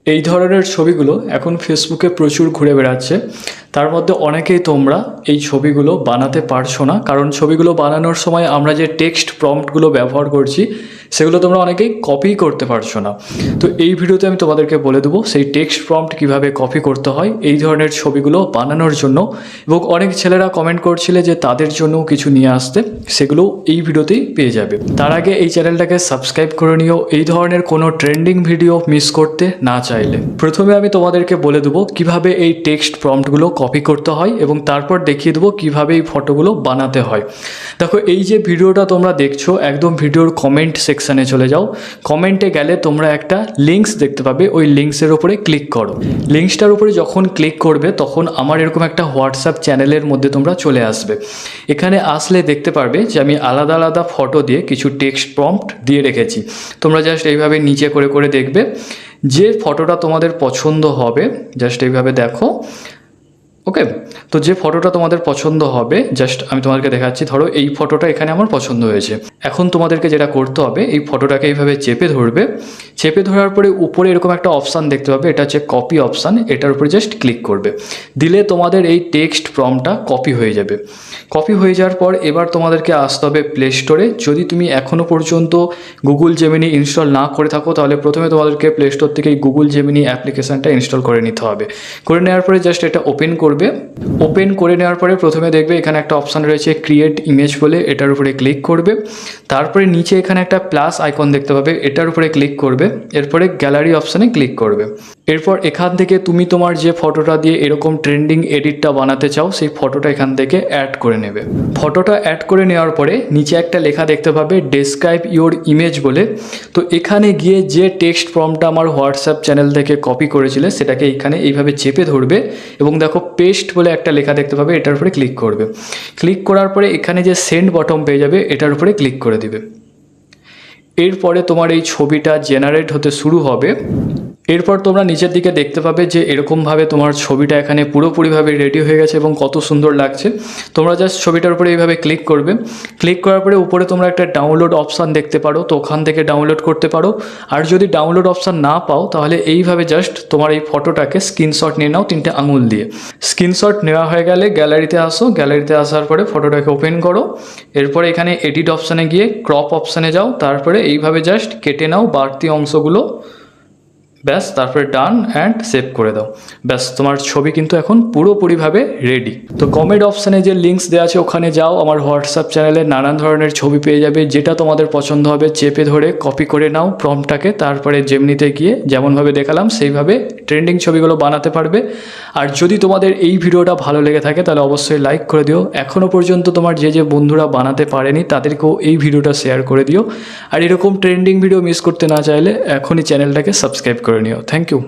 এই ধরনের ছবিগুলো এখন ফেসবুকে প্রচুর ঘুরে বেড়াচ্ছে। তার মধ্যে অনেকেই তোমরা এই ছবিগুলো বানাতে পারছো না, কারণ ছবিগুলো বানানোর সময় আমরা যে টেক্সট প্রম্পটগুলো ব্যবহার করছি সেগুলো তোমরা অনেকেই কপি করতে পারছো না। তো এই ভিডিওতে আমি তোমাদেরকে বলে দেবো সেই টেক্সট প্রম্পট কীভাবে কপি করতে হয় এই ধরনের ছবিগুলো বানানোর জন্য। এবং অনেক ছেলেরা কমেন্ট করছিলে যে তাদের জন্যও কিছু নিয়ে আসতে, সেগুলো এই ভিডিওতেই পেয়ে যাবে। তার আগে এই চ্যানেলটাকে সাবস্ক্রাইব করে নিও এই ধরনের কোনো ট্রেন্ডিং ভিডিও মিস করতে না চাইলে। প্রথমে আমি তোমাদেরকে বলে দেবো কিভাবে এই টেক্সট প্রম্পটগুলো কপি করতে হয় এবং তারপর দেখিয়ে দেবো কিভাবে এই ফটোগুলো বানাতে হয়। দেখো, এই যে ভিডিওটা তোমরা দেখছো একদম ভিডিওর কমেন্ট সেকশানে চলে যাও। কমেন্টে গেলে তোমরা একটা লিঙ্কস দেখতে পাবে, ওই লিঙ্কসের উপরে ক্লিক করো। লিঙ্কসটার উপরে যখন ক্লিক করবে তখন আমার এরকম একটা হোয়াটসঅ্যাপ চ্যানেলের মধ্যে তোমরা চলে আসবে। এখানে আসলে দেখতে পারবে যে আমি আলাদা আলাদা ফটো দিয়ে কিছু টেক্সট প্রম্পট দিয়ে রেখেছি। তোমরা জাস্ট এইভাবে নিচে করে করে দেখবে, যে ফটোটা তোমাদের পছন্দ হবে জাস্ট এইভাবে দেখো। ওকে, তো যে ফটোটা তোমাদের পছন্দ হবে জাস্ট আমি তোমাদেরকে দেখাচ্ছি। ধরো এই ফটোটা এখানে আমার পছন্দ হয়েছে। এখন তোমাদেরকে যেটা করতে হবে, এই ফটোটাকে এইভাবে চেপে ধরবে। চেপে ধরার পরে উপরে এরকম একটা অপশান দেখতে পাবে, এটা হচ্ছে কপি অপশান। এটার উপরে জাস্ট ক্লিক করবে, দিলে তোমাদের এই টেক্সট প্রম্পটটা কপি হয়ে যাবে। কপি হয়ে যাওয়ার পর এবার তোমাদেরকে আসতে হবে প্লে স্টোরে। যদি তুমি এখনও পর্যন্ত গুগল জেমিনি ইনস্টল না করে থাকো তাহলে প্রথমে তোমাদেরকে প্লে স্টোর থেকে এই গুগল জেমিনি অ্যাপ্লিকেশানটা ইনস্টল করে নিতে হবে। করে নেওয়ার পরে জাস্ট এটা ওপেন করবে। ওপেন করে নেওয়ার পরে প্রথমে দেখবে এখানে একটা অপশান রয়েছে ক্রিয়েট ইমেজ বলে, এটার উপরে ক্লিক করবে। তারপরে নিচে এখানে একটা প্লাস আইকন দেখতে পাবে, এটার উপরে ক্লিক করবে। এরপরে গ্যালারি অপশানে ক্লিক করবে। এরপর এখান থেকে তুমি তোমার যে ফটোটা দিয়ে এরকম ট্রেন্ডিং এডিটটা বানাতে চাও সেই ফটোটা এখান থেকে অ্যাড করে নেবে। ফটোটা অ্যাড করে নেওয়ার পরে নিচে একটা লেখা দেখতে পাবে ডেসক্রাইব ইওর ইমেজ বলে। তো এখানে গিয়ে যে টেক্সট প্রম্পটটা আমার হোয়াটসঅ্যাপ চ্যানেল থেকে কপি করেছিলে সেটাকে এখানে এইভাবে চেপে ধরবে এবং দেখো পেস্ট বলে একটা লেখা দেখতে পাবে, এটার উপরে ক্লিক করবে। ক্লিক করার পরে এখানে যে সেন্ড বটন পেয়ে যাবে এটার উপরে ক্লিক করে দিবে। এরপরে তোমার এই ছবিটা জেনারেট হতে শুরু হবে। এরপর তোমরা নিচের দিকে দেখতে পাবে যে এরকমভাবে তোমার ছবিটা এখানে পুরোপুরিভাবে রেডি হয়ে গেছে এবং কত সুন্দর লাগছে। তোমরা জাস্ট ছবিটার উপরে এইভাবে ক্লিক করবে। ক্লিক করার পরে উপরে তোমরা একটা ডাউনলোড অপশান দেখতে পারো, তো ওখান থেকে ডাউনলোড করতে পারো। আর যদি ডাউনলোড অপশান না পাও তাহলে এইভাবে জাস্ট তোমার এই ফটোটাকে স্ক্রিনশট নিয়ে নাও 3টে আঙুল দিয়ে। স্ক্রিনশট নেওয়া হয়ে গেলে গ্যালারিতে আসো। গ্যালারিতে আসার পরে ফটোটাকে ওপেন করো। এরপরে এখানে এডিট অপশানে গিয়ে ক্রপ অপশানে যাও। তারপরে এইভাবে জাস্ট কেটে নাও বাড়তি অংশগুলো, ব্যাস। তারপরে ডান অ্যান্ড সেভ করে দাও। ব্যাস, তোমার ছবি কিন্তু এখন পুরোপুরিভাবে রেডি। তো কমেন্ট অপশানে যে লিঙ্কস দেওয়া আছে ওখানে যাও, আমার হোয়াটসঅ্যাপ চ্যানেলে নানান ধরনের ছবি পেয়ে যাবে। যেটা তোমাদের পছন্দ হবে চেপে ধরে কপি করে নাও প্রম্পটটাকে। তারপরে জেমিনিতে গিয়ে যেমনভাবে দেখালাম সেইভাবে ট্রেন্ডিং ছবিগুলো বানাতে পারবে। আর যদি তোমাদের এই ভিডিওটা ভালো লেগে থাকে তাহলে অবশ্যই লাইক করে দিও। এখনও পর্যন্ত তোমার যে বন্ধুরা বানাতে পারেনি তাদেরকেও এই ভিডিওটা শেয়ার করে দিও। আর এরকম ট্রেন্ডিং ভিডিও মিস করতে না চাইলে এখনই চ্যানেলটাকে সাবস্ক্রাইব করে নিও। Thank you.